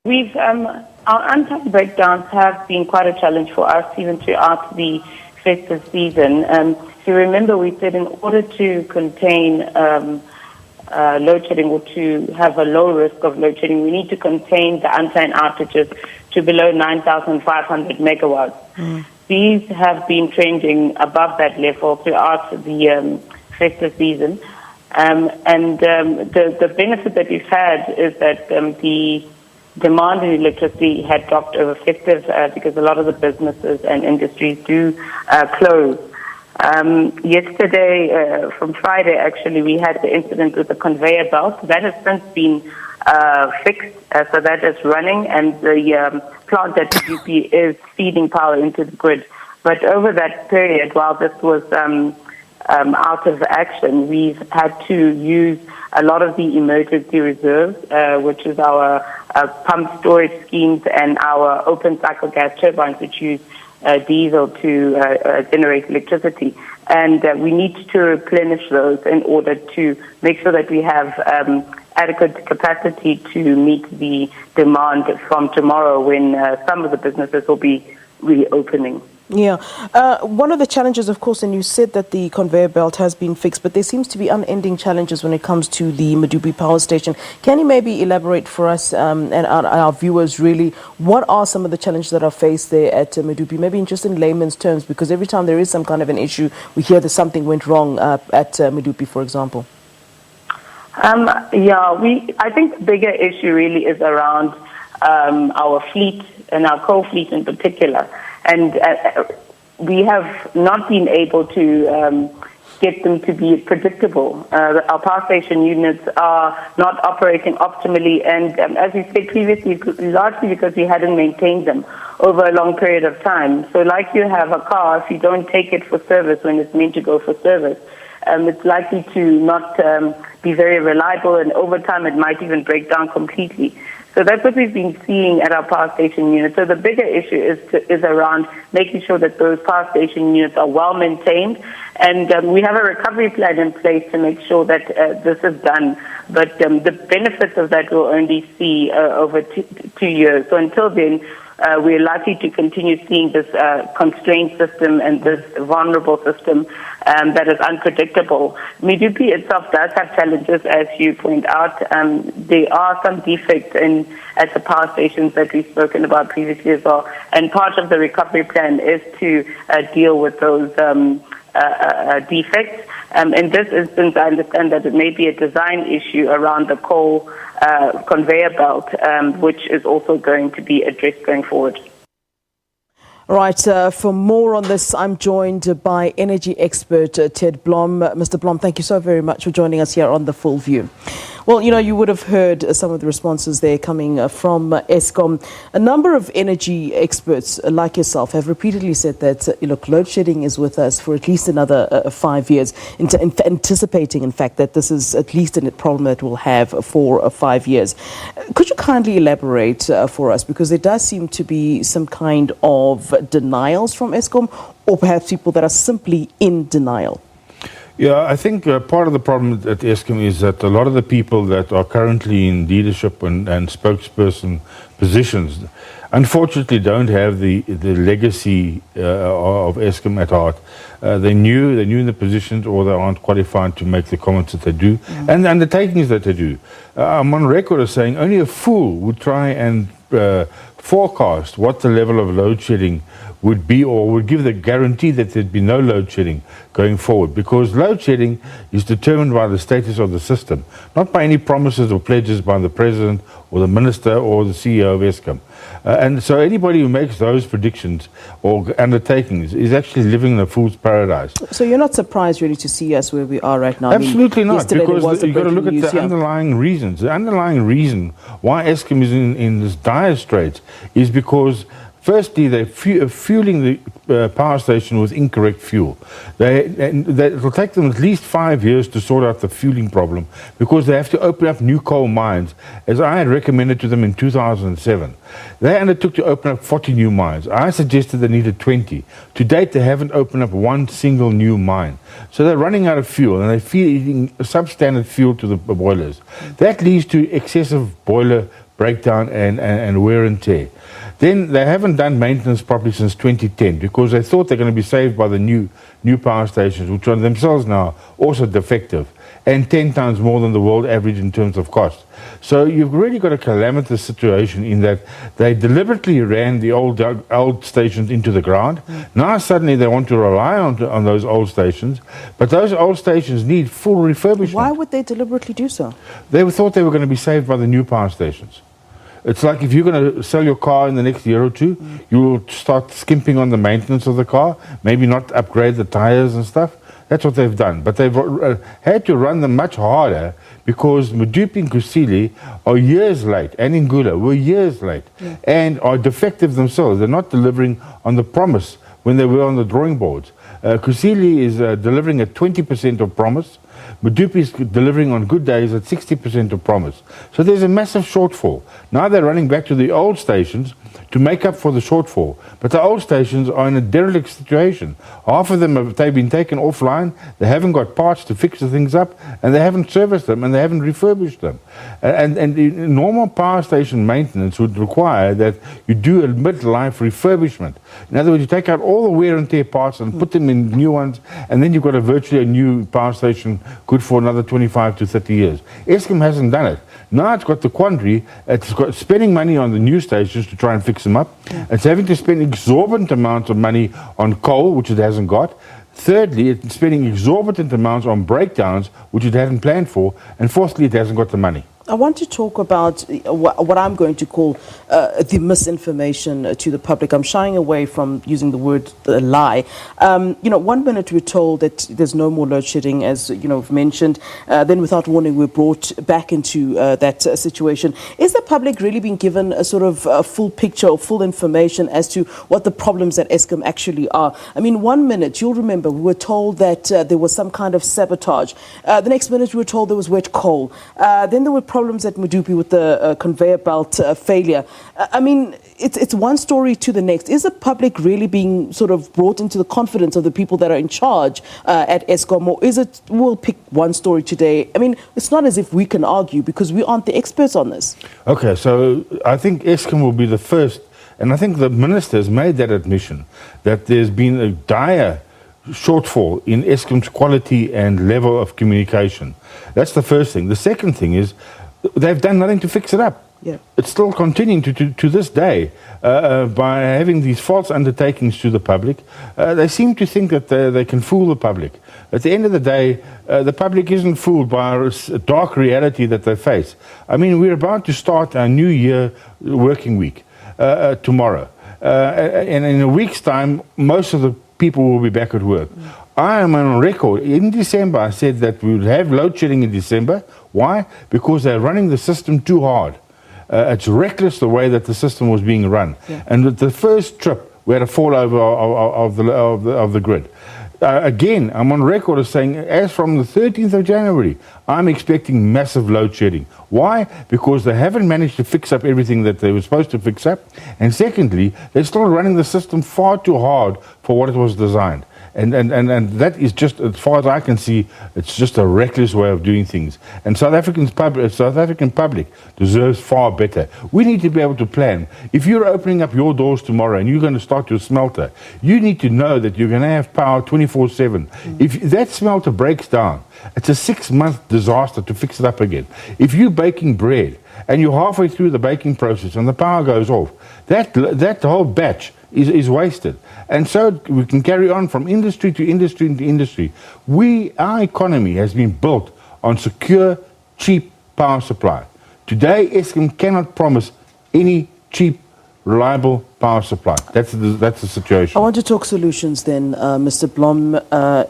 Our unplanned breakdowns have been quite a challenge for us even throughout the festive season. If you remember, we said in order to contain load shedding or to have a low risk of load shedding, we need to contain the unplanned outages to below 9,500 megawatts. These have been trending above that level throughout the festive season. The benefit that we've had is that the demand in electricity had dropped over festive because a lot of the businesses and industries do close. Yesterday, from Friday, actually, we had the incident with the conveyor belt. That has since been fixed, so that is running, and the plant at Medupi is feeding power into the grid. But over that period, while this was out of action, we've had to use a lot of the emergency reserves, which is our pump storage schemes and our open cycle gas turbines, which use diesel to generate electricity. And we need to replenish those in order to make sure that we have adequate capacity to meet the demand from tomorrow when some of the businesses will be reopening. Yeah. One of the challenges, of course, and you said that the conveyor belt has been fixed, but there seems to be unending challenges when it comes to the Medupi power station. Can you maybe elaborate for us and our viewers, really, what are some of the challenges that are faced there at Medupi, maybe just in layman's terms, because every time there is some kind of an issue, we hear that something went wrong at Medupi, for example. I think the bigger issue really is around our fleet and our coal fleet in particular. And we have not been able to get them to be predictable. Our power station units are not operating optimally, and as we said previously, largely because we hadn't maintained them over a long period of time. So like you have a car, if you don't take it for service when it's meant to go for service, it's likely to not be very reliable, and over time it might even break down completely. So that's what we've been seeing at our power station units. So the bigger issue is around making sure that those power station units are well maintained, and we have a recovery plan in place to make sure that this is done. But the benefits of that we'll only see over 2 years. So until then, we're likely to continue seeing this constrained system and this vulnerable system that is unpredictable. Medupi itself does have challenges, as you point out. There are some defects at the power stations that we've spoken about previously as well. And part of the recovery plan is to deal with those defects. In this instance, I understand that it may be a design issue around the coal conveyor belt, which is also going to be addressed going forward. Right, for more on this, I'm joined by energy expert Ted Blom. Mr. Blom, thank you so very much for joining us here on The Full View. Well, you know, you would have heard some of the responses there coming from Eskom. A number of energy experts like yourself have repeatedly said that, look, load shedding is with us for at least another 5 years, anticipating, in fact, that this is at least a problem that we'll have for 5 years. Could you kindly elaborate for us? Because there does seem to be some kind of denials from Eskom, or perhaps people that are simply in denial. Yeah, I think part of the problem at Eskom is that a lot of the people that are currently in leadership and spokesperson positions, unfortunately, don't have the legacy of Eskom at heart. They're new in the positions, or they aren't qualified to make the comments that they do, and the undertakings that they do. I'm on record as saying only a fool would try and forecast what the level of load shedding would be, or would give the guarantee that there'd be no load shedding going forward, because load shedding is determined by the status of the system, not by any promises or pledges by the president or the minister or the CEO of Eskom. And so anybody who makes those predictions or undertakings is actually living in a fool's paradise. So you're not surprised really to see us where we are right now? Absolutely not, because you've got to look at the underlying reasons. The underlying reason why Eskom is in this dire straits is because firstly, they're fueling the power station with incorrect fuel. It'll take them at least 5 years to sort out the fueling problem, because they have to open up new coal mines, as I had recommended to them in 2007. They undertook to open up 40 new mines. I suggested they needed 20. To date, they haven't opened up one single new mine. So they're running out of fuel, and they're feeding substandard fuel to the boilers. That leads to excessive boiler breakdown and wear and tear. Then they haven't done maintenance properly since 2010 because they thought they're going to be saved by the new power stations, which are themselves now also defective and 10 times more than the world average in terms of cost. So you've really got a calamitous situation in that they deliberately ran the old stations into the ground. Now suddenly they want to rely on those old stations, but those old stations need full refurbishment. Why would they deliberately do so? They thought they were going to be saved by the new power stations. It's like if you're going to sell your car in the next year or two, you will start skimping on the maintenance of the car, maybe not upgrade the tires and stuff. That's what they've done. But they've had to run them much harder because Medupi and Kusile are years late, and Ngula were years late, and are defective themselves. They're not delivering on the promise when they were on the drawing boards. Kusile is delivering at 20% of promise. Medupi is delivering on good days at 60% of promise. So there's a massive shortfall. Now they're running back to the old stations to make up for the shortfall. But the old stations are in a derelict situation. Half of them they've been taken offline, they haven't got parts to fix the things up, and they haven't serviced them, and they haven't refurbished them. And normal power station maintenance would require that you do a mid-life refurbishment. In other words, you take out all the wear and tear parts and put them in new ones, and then you've got virtually a new power station good for another 25 to 30 years. Eskom hasn't done it. Now it's got the quandary, it's got spending money on the new stations to try and fix them up. It's having to spend exorbitant amounts of money on coal, which it hasn't got. Thirdly, it's spending exorbitant amounts on breakdowns, which it hadn't planned for. And fourthly, it hasn't got the money. I want to talk about what I'm going to call the misinformation to the public. I'm shying away from using the word lie. 1 minute we're told that there's no more load shedding, as you've mentioned. Then without warning, we're brought back into that situation. Is the public really being given a sort of full picture or full information as to what the problems at Eskom actually are? I mean, 1 minute, you'll remember, we were told that there was some kind of sabotage. The next minute, we were told there was wet coal. Then there were problems at Medupi with the conveyor belt failure. I mean, it's one story to the next. Is the public really being sort of brought into the confidence of the people that are in charge at Eskom, or is it we'll pick one story today? I mean, it's not as if we can argue because we aren't the experts on this. Okay, so I think Eskom will be the first, and I think the minister has made that admission, that there's been a dire shortfall in Eskom's quality and level of communication. That's the first thing. The second thing is they've done nothing to fix it up. Yeah. It's still continuing to this day by having these false undertakings to the public. They seem to think that they can fool the public. At the end of the day, the public isn't fooled by a dark reality that they face. I mean, we're about to start our new year working week tomorrow. And in a week's time, most of the people will be back at work. I am on record. In December, I said that we would have load shedding in December. Why? Because they're running the system too hard. It's reckless the way that the system was being run. Yeah. And with the first trip, we had a fallover of the grid. Again, I'm on record as saying, as from the 13th of January, I'm expecting massive load shedding. Why? Because they haven't managed to fix up everything that they were supposed to fix up. And secondly, they're still running the system far too hard for what it was designed. And that is just, as far as I can see, it's just a reckless way of doing things. And South African public deserves far better. We need to be able to plan. If you're opening up your doors tomorrow and you're going to start your smelter, you need to know that you're going to have power 24/7. If that smelter breaks down, it's a 6-month disaster to fix it up again. If you're baking bread and you're halfway through the baking process and the power goes off, that whole batch is wasted. And so we can carry on from industry to industry to industry. Our economy has been built on secure, cheap power supply. Today, Eskom cannot promise any cheap, reliable power supply. That's the situation. I want to talk solutions then, Mr. Blom.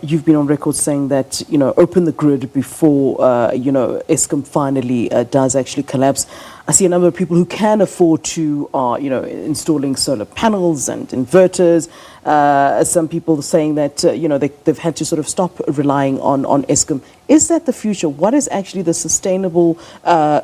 You've been on record saying that, open the grid before, Eskom finally does actually collapse. I see a number of people who can afford to are, installing solar panels and inverters. Some people saying that, they've had to sort of stop relying on Eskom. Is that the future? What is actually the sustainable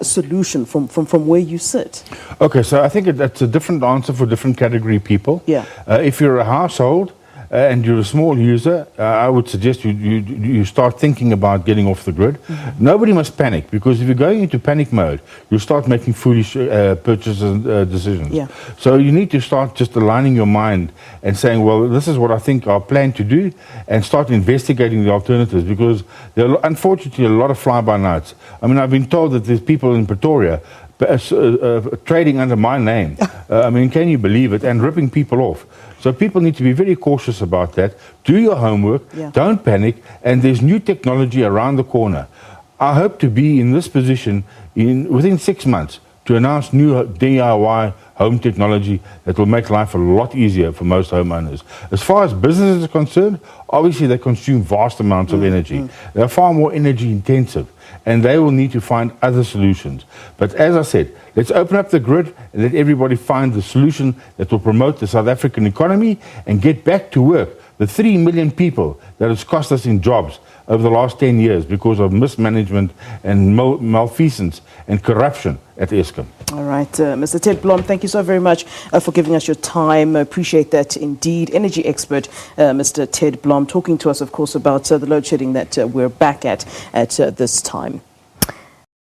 solution from where you sit? Okay, so I think that's a different answer for different category people. Yeah. If you're a household and you're a small user, I would suggest you start thinking about getting off the grid. Nobody must panic, because if you're going into panic mode, you'll start making foolish purchases decisions. Yeah. So you need to start just aligning your mind and saying, well, this is what I think I plan to do, and start investigating the alternatives, because there are unfortunately a lot of fly-by-nights. I mean, I've been told that there's people in Pretoria trading under my name. I mean, can you believe it? And ripping people off. So people need to be very cautious about that. Do your homework, don't panic, and there's new technology around the corner. I hope to be in this position within 6 months to announce new DIY home technology that will make life a lot easier for most homeowners. As far as businesses are concerned, obviously they consume vast amounts of energy. They're far more energy intensive, and they will need to find other solutions. But as I said, let's open up the grid and let everybody find the solution that will promote the South African economy and get back to work. The 3 million people that has cost us in jobs over the last 10 years because of mismanagement and malfeasance and corruption at Eskom. All right, Mr. Ted Blom, thank you so very much for giving us your time. I appreciate that indeed. Energy expert, Mr. Ted Blom, talking to us, of course, about the load shedding that we're back at this time.